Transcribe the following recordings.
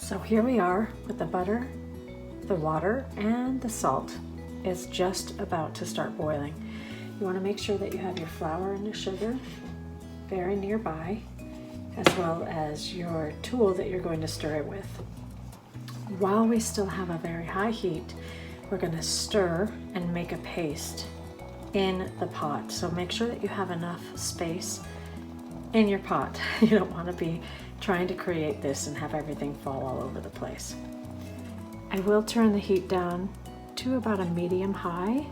So here we are with the butter, the water, and the salt. It's just about to start boiling. You want to make sure that you have your flour and your sugar very nearby, as well as your tool that you're going to stir it with. While we still have a very high heat, we're going to stir and make a paste in the pot. So make sure that you have enough space in your pot. You don't want to be trying to create this and have everything fall all over the place. I will turn the heat down to about a medium high.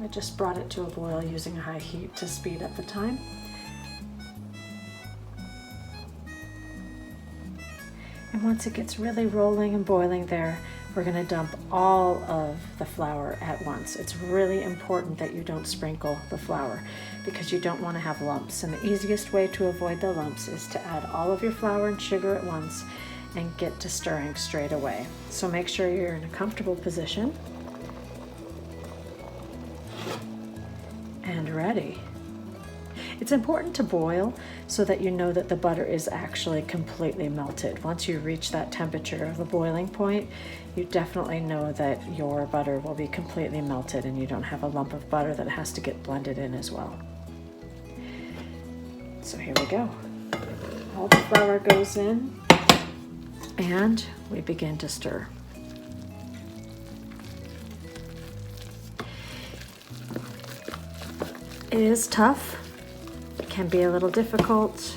I just brought it to a boil using a high heat to speed up the time. And once it gets really rolling and boiling there, we're going to dump all of the flour at once. It's really important that you don't sprinkle the flour because you don't want to have lumps. And the easiest way to avoid the lumps is to add all of your flour and sugar at once and get to stirring straight away. So make sure you're in a comfortable position and ready. It's important to boil so that you know that the butter is actually completely melted. Once you reach that temperature of the boiling point, you definitely know that your butter will be completely melted and you don't have a lump of butter that has to get blended in as well. So here we go. All the flour goes in and we begin to stir. It is tough. Can be a little difficult.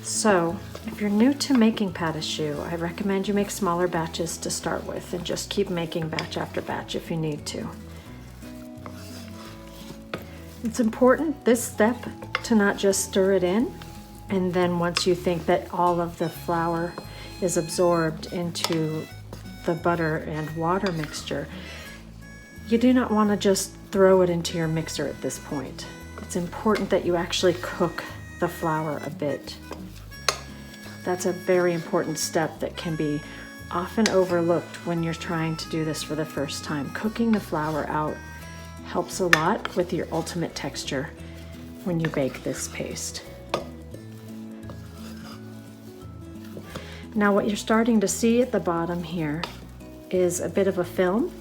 So if you're new to making pate choux, I recommend you make smaller batches to start with and just keep making batch after batch if you need to. It's important, this step, to not just stir it in, and then once you think that all of the flour is absorbed into the butter and water mixture, you do not want to just throw it into your mixer at this point. It's important that you actually cook the flour a bit. That's a very important step that can be often overlooked when you're trying to do this for the first time. Cooking the flour out helps a lot with your ultimate texture when you bake this paste. Now what you're starting to see at the bottom here is a bit of a film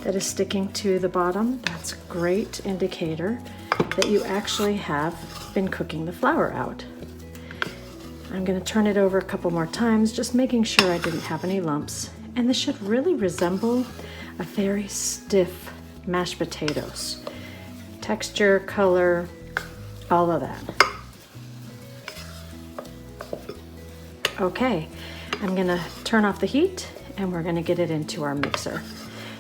that is sticking to the bottom. That's a great indicator that you actually have been cooking the flour out. I'm going to turn it over a couple more times, just making sure I didn't have any lumps. And this should really resemble a very stiff mashed potatoes. Texture, color, all of that. Okay, I'm going to turn off the heat and we're going to get it into our mixer.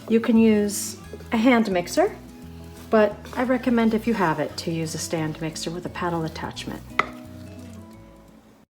You can use a hand mixer, but I recommend, if you have it, to use a stand mixer with a paddle attachment.